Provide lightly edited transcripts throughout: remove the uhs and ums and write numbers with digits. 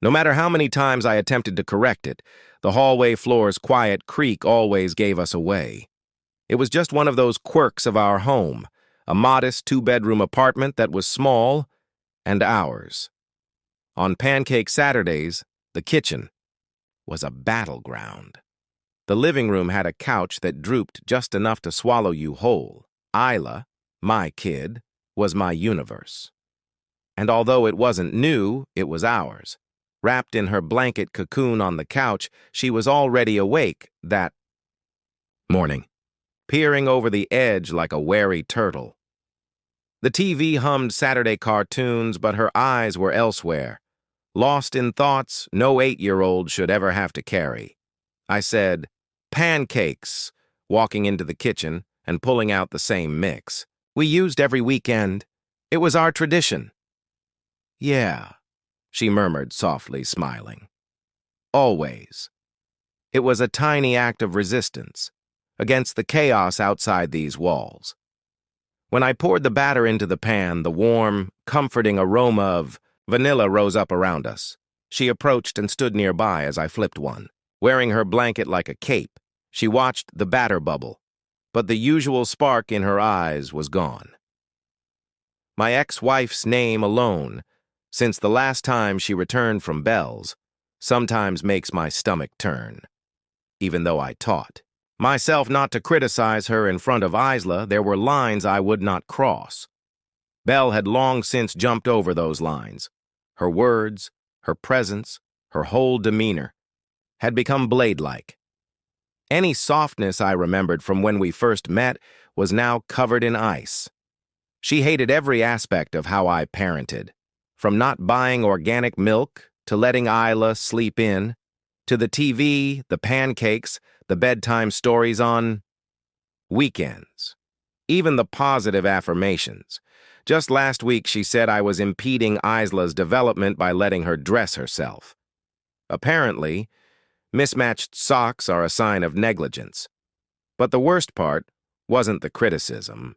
No matter how many times I attempted to correct it, the hallway floor's quiet creak always gave us away. It was just one of those quirks of our home, a modest two-bedroom apartment that was small and ours. On Pancake Saturdays, the kitchen was a battleground. The living room had a couch that drooped just enough to swallow you whole. Isla, my kid, was my universe. And although it wasn't new, it was ours. Wrapped in her blanket cocoon on the couch, she was already awake that morning, peering over the edge like a wary turtle. The TV hummed Saturday cartoons, but her eyes were elsewhere, lost in thoughts no 8-year-old should ever have to carry. I said, "Pancakes," walking into the kitchen and pulling out the same mix. We used every weekend. It was our tradition. "Yeah," she murmured softly, smiling. "Always." It was a tiny act of resistance against the chaos outside these walls. When I poured the batter into the pan, the warm, comforting aroma of vanilla rose up around us. She approached and stood nearby as I flipped one. Wearing her blanket like a cape, she watched the batter bubble, but the usual spark in her eyes was gone. My ex-wife's name alone, since the last time she returned from Bell's, sometimes makes my stomach turn. Even though I taught myself not to criticize her in front of Isla, there were lines I would not cross. Belle had long since jumped over those lines. Her words, her presence, her whole demeanor had become blade-like. Any softness I remembered from when we first met was now covered in ice. She hated every aspect of how I parented, from not buying organic milk to letting Isla sleep in, to the TV, the pancakes, the bedtime stories on weekends. Even the positive affirmations. Just last week she said I was impeding Isla's development by letting her dress herself. Apparently, mismatched socks are a sign of negligence. But the worst part wasn't the criticism.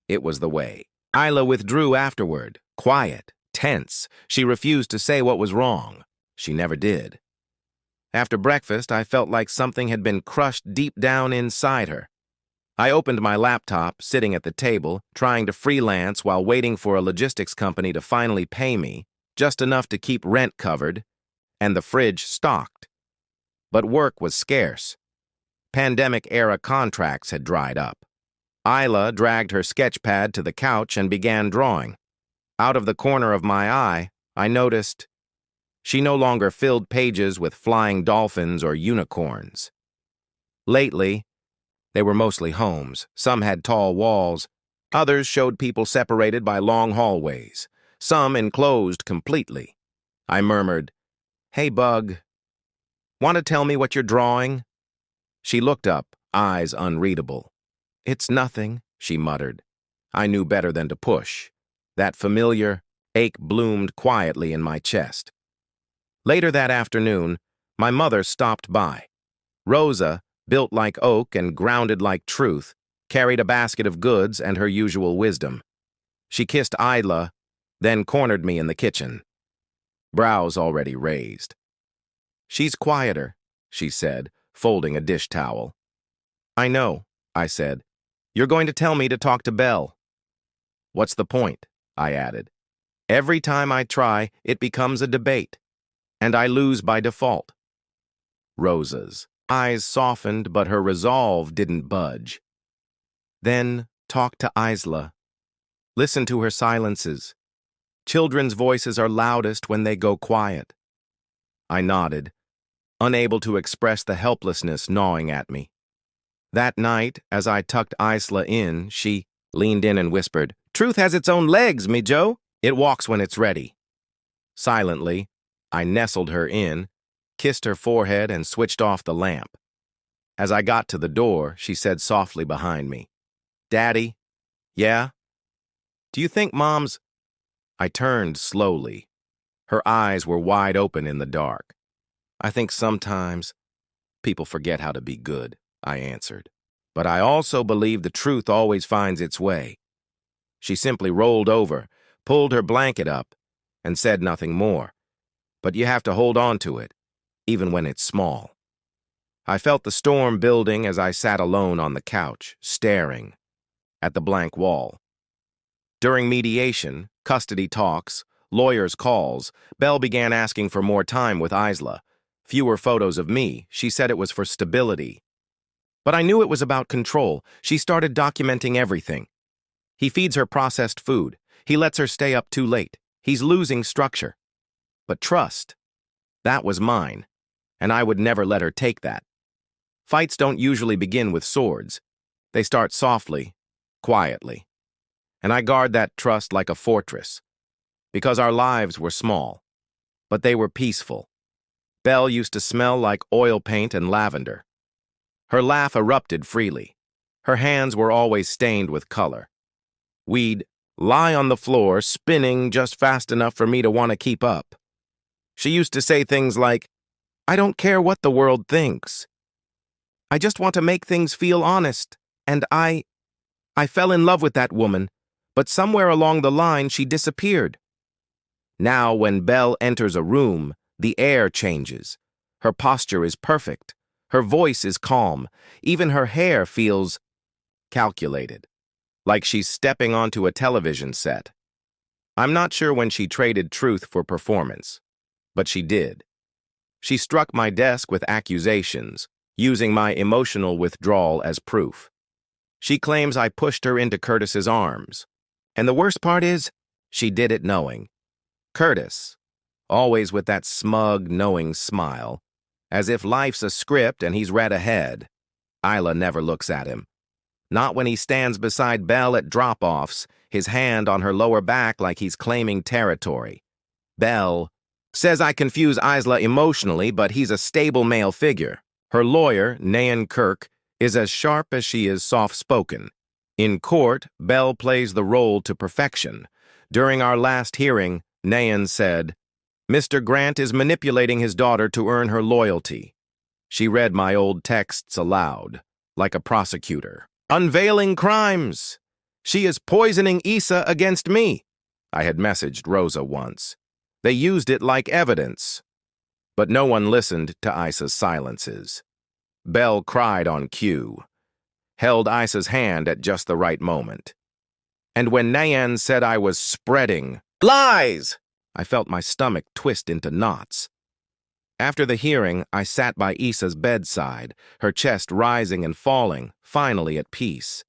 It was the way. Isla withdrew afterward, quiet, tense. She refused to say what was wrong. She never did. After breakfast, I felt like something had been crushed deep down inside her. I opened my laptop, sitting at the table, trying to freelance while waiting for a logistics company to finally pay me, just enough to keep rent covered, and the fridge stocked. But work was scarce. Pandemic-era contracts had dried up. Isla dragged her sketch pad to the couch and began drawing. Out of the corner of my eye, I noticed she no longer filled pages with flying dolphins or unicorns. Lately, they were mostly homes. Some had tall walls. Others showed people separated by long hallways. Some enclosed completely. I murmured, "Hey, Bug, want to tell me what you're drawing?" She looked up, eyes unreadable. "It's nothing," she muttered. I knew better than to push. That familiar ache bloomed quietly in my chest. Later that afternoon, my mother stopped by. Rosa, built like oak and grounded like truth, carried a basket of goods and her usual wisdom. She kissed Isla, then cornered me in the kitchen, brows already raised. "She's quieter," she said, folding a dish towel. "I know," I said. "You're going to tell me to talk to Belle." "What's the point?" I added. "Every time I try, it becomes a debate, and I lose by default." Rosa's eyes softened, but her resolve didn't budge. "Then talk to Isla. Listen to her silences. Children's voices are loudest when they go quiet." I nodded, unable to express the helplessness gnawing at me. That night, as I tucked Isla in, she leaned in and whispered, "Truth has its own legs, me Joe. It walks when it's ready." Silently, I nestled her in, kissed her forehead, and switched off the lamp. As I got to the door, she said softly behind me, "Daddy, yeah? Do you think Mom's—" I turned slowly. Her eyes were wide open in the dark. "I think sometimes people forget how to be good," I answered. "But I also believe the truth always finds its way." She simply rolled over, pulled her blanket up, and said nothing more. but you have to hold on to it, even when it's small. I felt the storm building as I sat alone on the couch, staring at the blank wall. During mediation, custody talks, lawyers' calls, Belle began asking for more time with Isla. Fewer photos of me. She said it was for stability. But I knew it was about control. She started documenting everything. He feeds her processed food. He lets her stay up too late. He's losing structure. But trust, that was mine, and I would never let her take that. Fights don't usually begin with swords. They start softly, quietly. And I guard that trust like a fortress, because our lives were small, but they were peaceful. Belle used to smell like oil paint and lavender. Her laugh erupted freely. Her hands were always stained with color. We'd lie on the floor, spinning just fast enough for me to want to keep up. She used to say things like, "I don't care what the world thinks. I just want to make things feel honest." And I fell in love with that woman, but somewhere along the line she disappeared. Now, when Belle enters a room, the air changes. Her posture is perfect. Her voice is calm. Even her hair feels calculated, like she's stepping onto a television set. I'm not sure when she traded truth for performance, but she did. She struck my desk with accusations, using my emotional withdrawal as proof. She claims I pushed her into Curtis's arms. And the worst part is, she did it knowing. Curtis, always with that smug, knowing smile, as if life's a script and he's read ahead. Isla never looks at him. Not when he stands beside Belle at drop-offs, his hand on her lower back like he's claiming territory. Belle says I confuse Isla emotionally, but he's a stable male figure. Her lawyer, Nayan Kirk, is as sharp as she is soft-spoken. In court, Belle plays the role to perfection. During our last hearing, Nayan said, "Mr. Grant is manipulating his daughter to earn her loyalty." She read my old texts aloud, like a prosecutor. "Unveiling crimes! She is poisoning Issa against me," I had messaged Rosa once. They used it like evidence. But no one listened to Issa's silences. Belle cried on cue, held Issa's hand at just the right moment. And when Nayan said I was spreading lies, I felt my stomach twist into knots. After the hearing, I sat by Issa's bedside, her chest rising and falling, finally at peace.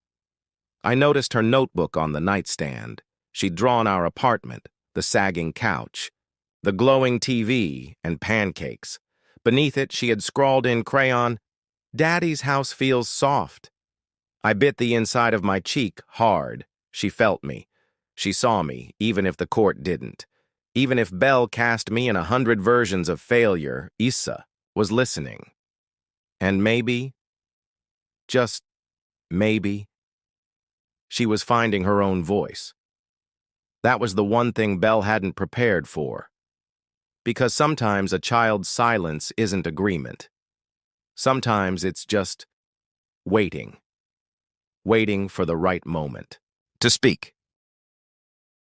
I noticed her notebook on the nightstand. She'd drawn our apartment, the sagging couch, the glowing TV, and pancakes. Beneath it, she had scrawled in crayon, "Daddy's house feels soft." I bit the inside of my cheek hard. She felt me. She saw me, even if the court didn't. Even if Belle cast me in 100 versions of failure, Issa was listening. And maybe, just maybe, she was finding her own voice. That was the one thing Belle hadn't prepared for. Because sometimes a child's silence isn't agreement. Sometimes it's just waiting. Waiting for the right moment to speak.